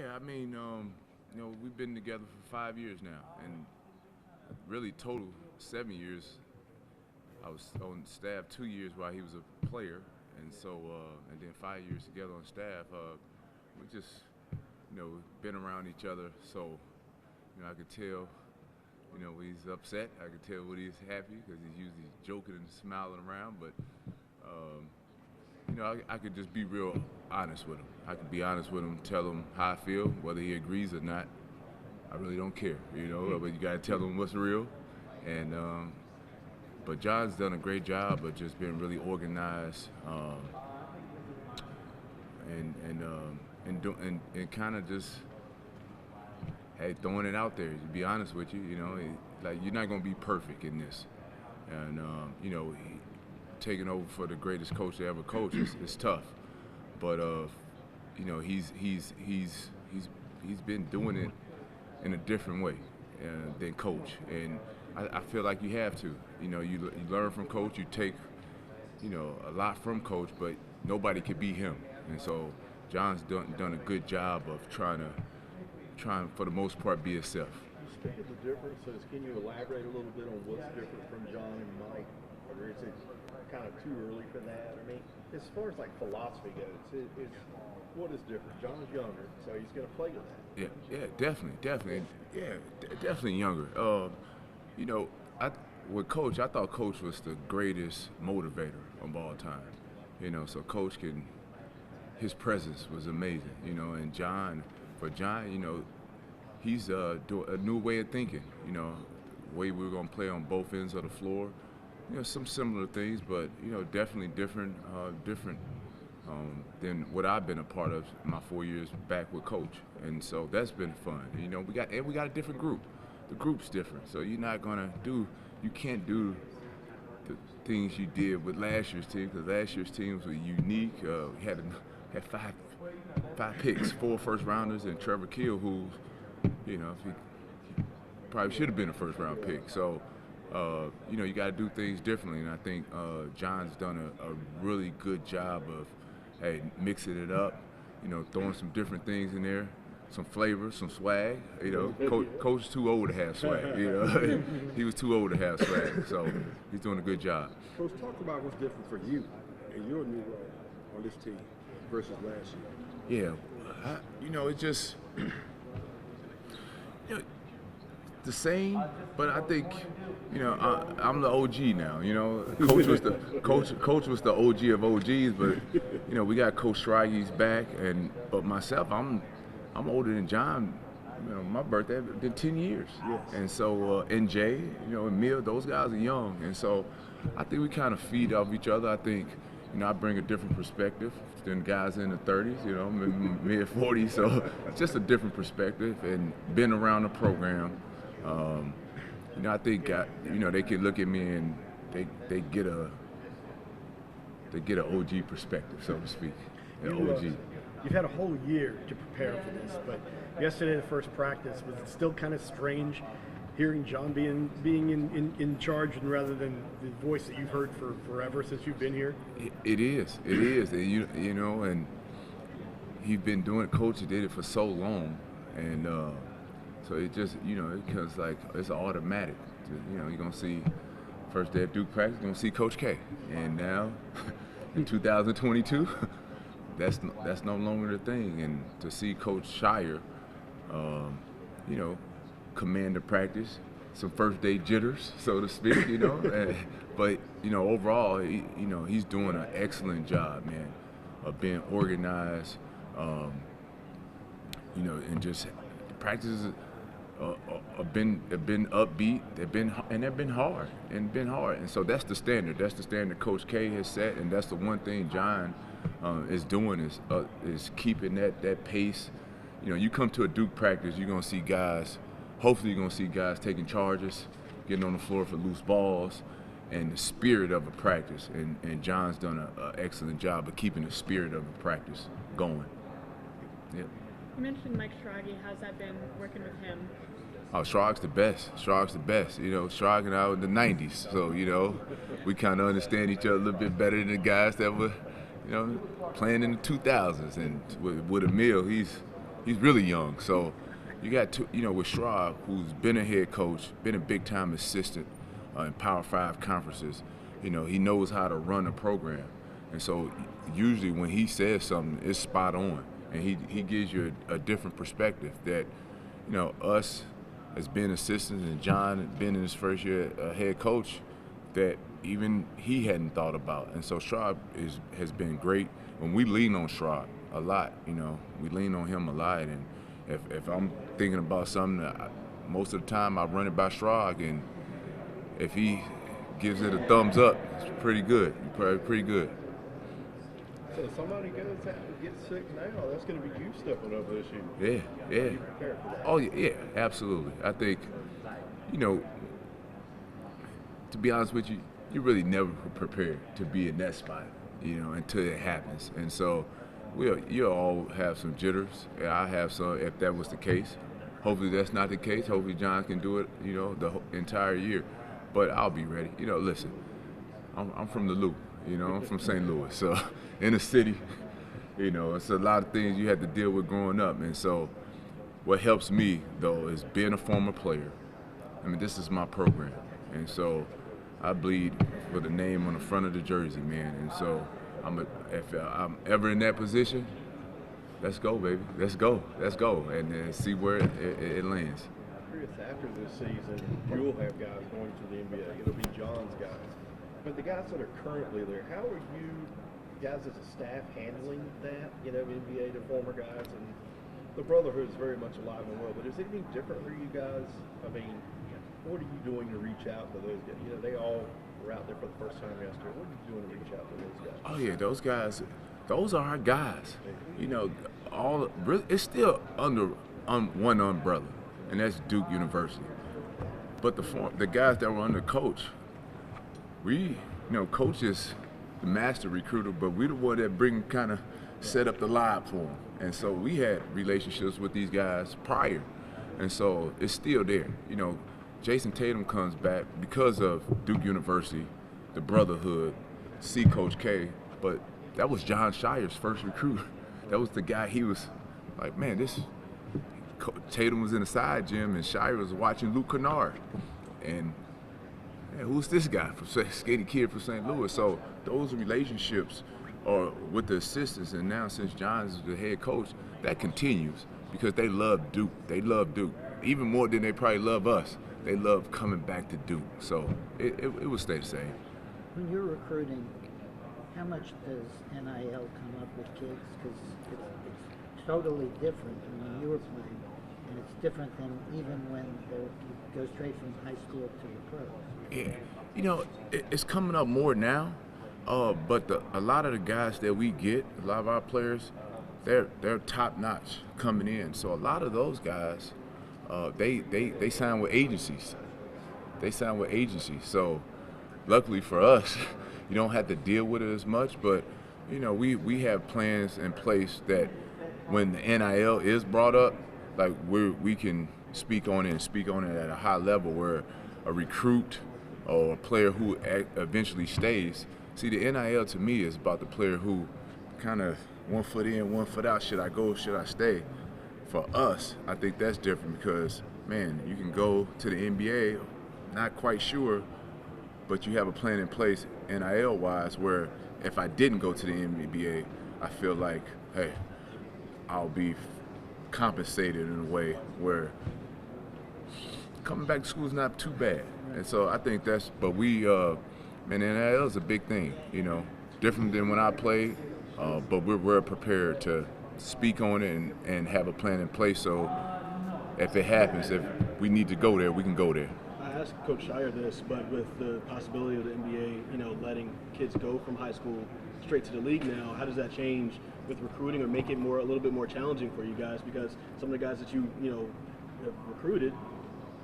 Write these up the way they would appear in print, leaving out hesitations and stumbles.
Yeah, I mean, we've been together for 5 years now, and really total 7 years. I was on staff 2 years while he was a player, and so and then 5 years together on staff. We just, been around each other, so I could tell, when he's upset. I could tell when he's happy because he's usually joking and smiling around. But I could just be real honest with him. I could be honest with him, tell him how I feel, whether he agrees or not. I really don't care, but you got to tell him what's real. And but Jon's done a great job of just being really organized and kind of just throwing it out there. To be honest with you, like you're not gonna be perfect in this, and taking over for the greatest coach to ever coach is tough, but he's been doing it in a different way than coach, and I feel like you have to. You learn from coach, you take a lot from coach, but nobody can beat him, and so Jon's done a good job of trying for the most part be himself. Speaking of the differences, can you elaborate a little bit on what's different from Jon and Mike? Or is it kind of too early for that? I mean, as far as like philosophy goes, what is different? Jon's younger, so he's going to play with that. Yeah, definitely younger. With Coach, I thought Coach was the greatest motivator of all time. So Coach his presence was amazing. And Jon, he's a new way of thinking. Way we're gonna play on both ends of the floor. Some similar things, but definitely different than what I've been a part of my 4 years back with Coach. And so that's been fun. We got a different group. The group's different, so you can't do the things you did with last year's team, because last year's teams were unique. We had five picks, 4 first rounders, and Trevor Kill, who, he probably should have been a first round pick. So, you got to do things differently, and I think Jon's done a really good job of, mixing it up, throwing some different things in there, some flavor, some swag. Coach is too old to have swag. He was too old to have swag, so he's doing a good job. Coach, talk about what's different for you and your new role on this team versus last year. Yeah, it's just the same, but I think I'm the OG now. Coach was the OG of OGs, but we got Coach Schreiger's back, but myself, I'm older than Jon. My birthday been 10 years, yes. And so and Jay, and Mill, those guys are young, and so I think we kind of feed off each other. I think I bring a different perspective than guys in the 30s, mid 40s, so it's just a different perspective, and been around the program. I think they can look at me and they get an OG perspective, so to speak. OG. You've had a whole year to prepare for this, but yesterday, the first practice, was it still kind of strange hearing Jon being in charge, and rather than the voice that you've heard for forever since you've been here? It is, and and he's been doing it. Coach did it for so long, and so it just it becomes like it's automatic. You're gonna see first day of Duke practice, you're gonna see Coach K, and now in 2022. That's no longer the thing, and to see Coach Scheyer, command the practice, some first day jitters, so to speak, but overall, he's doing an excellent job, man, of being organized, and just practices have been upbeat, they've been hard, and so that's the standard. That's the standard Coach K has set, and that's the one thing Jon is doing is keeping that pace. You come to a Duke practice, you're gonna see guys. Hopefully, you're gonna see guys taking charges, getting on the floor for loose balls, and the spirit of a practice. And Jon's done an excellent job of keeping the spirit of a practice going. Yeah. You mentioned Mike Schrage. How's that been working with him? Oh, Schrage's the best. Schrage and I were in the 90s, so we kind of understand each other a little bit better than the guys that were, playing in the 2000s. And with Emil, He's really young. So you got two, with Schraub, who's been a head coach, been a big-time assistant in Power 5 conferences. He knows how to run a program. And so usually when he says something, it's spot on. And he gives you a different perspective that, us as being assistants and Jon being in his first year head coach, that even he hadn't thought about. And so Schraub has been great. When we lean on Schraub a lot, we lean on him a lot. And if I'm thinking about something, most of the time I run it by Schraub, and if he gives it a thumbs up, it's pretty good. Pretty good. So if somebody goes out and gets sick now, that's going to be you stepping up this year. Yeah. Are you prepared for that? Oh, yeah, absolutely. I think, to be honest with you, you really never prepare to be in that spot, until it happens. And so you'll all have some jitters. I have some if that was the case. Hopefully that's not the case. Hopefully Jon can do it, the entire year. But I'll be ready. Listen, I'm from the Loop. I'm from St. Louis. So in the city, it's a lot of things you had to deal with growing up. And so what helps me, though, is being a former player. I mean, this is my program. And so I bleed with a name on the front of the jersey, man. And so if I'm ever in that position, let's go, baby. Let's go. And see where it lands. Chris, after this season, you'll have guys going to the NBA. It'll be Jon's guys. But the guys that are currently there, how are you guys as a staff handling that? NBA to former guys, and the brotherhood is very much alive and well. But is it any different for you guys? I mean, what are you doing to reach out to those guys? They all were out there for the first time yesterday. What are you doing to reach out to those guys? Oh yeah, those guys, those are our guys. It's still under one umbrella, and that's Duke University. But the guys that were under coach, coach is the master recruiter, but we're the one that kind of set up the lab for him. And so we had relationships with these guys prior, and so it's still there. Jason Tatum comes back because of Duke University, the brotherhood, see Coach K, but that was Jon Scheyer's first recruit. That was the guy he was like, man, Tatum was in the side gym and Scheyer was watching Luke Kennard. And man, who's this guy, skinny kid from St. Louis? So those relationships are with the assistants, and now since Jon is the head coach, that continues because they love Duke. They love Duke. Even more than they probably love us. They love coming back to Duke. So it will stay the same. When you're recruiting, how much does NIL come up with kids? Because it's totally different than when you were playing, and it's different than even when you go straight from high school to the pros. Yeah, it's coming up more now, but a lot of the guys that we get, a lot of our players, they're top notch coming in. So a lot of those guys, they sign with agencies. So luckily for us, you don't have to deal with it as much. But we have plans in place that when the NIL is brought up, like we can speak on it at a high level, where a recruit or a player who eventually stays. See, the NIL to me is about the player who kind of 1 foot in, 1 foot out. Should I go? Should I stay? For us, I think that's different because, man, you can go to the NBA, not quite sure, but you have a plan in place NIL-wise where if I didn't go to the NBA, I feel like, hey, I'll be compensated in a way where coming back to school is not too bad. And so I think but NIL is a big thing, different than when I played, but we're prepared to speak on it and have a plan in place. So if it happens, if we need to go there, we can go there. I asked Coach Scheyer this, but with the possibility of the NBA, letting kids go from high school straight to the league now, how does that change with recruiting or make it a little bit more challenging for you guys? Because some of the guys that you have recruited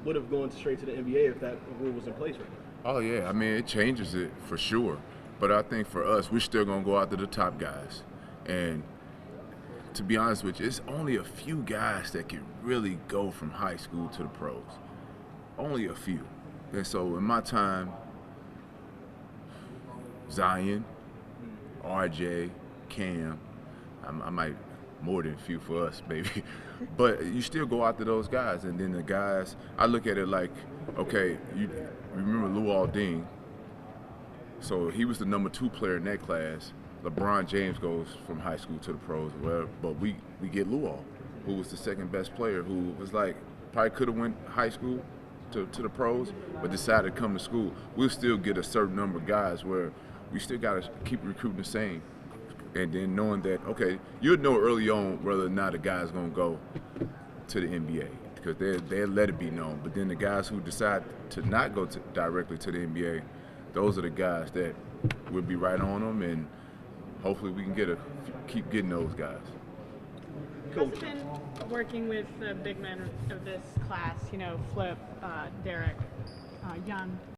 would have gone straight to the NBA if that rule was in place right now. Oh yeah, I mean it changes it for sure. But I think for us, we're still gonna go after the top guys. And to be honest with you, it's only a few guys that can really go from high school to the pros. Only a few. And so in my time, Zion, RJ, Cam, I might more than few for us, maybe. But you still go after those guys, and then the guys, I look at it like, okay, you remember Lou Alding. So he was the number 2 player in that class. LeBron James goes from high school to the pros, whatever, but we get Lou, who was the second best player, who was like, probably could have went high school to the pros, but decided to come to school. We'll still get a certain number of guys where we still got to keep recruiting the same. And then knowing that, okay, you'll know early on whether or not a guy's going to go to the NBA, because they'll let it be known. But then the guys who decide to not go directly to the NBA, those are the guys that will be right on them, and hopefully we can keep getting those guys. How's it been working with the big men of this class, Flip, Derek, Jon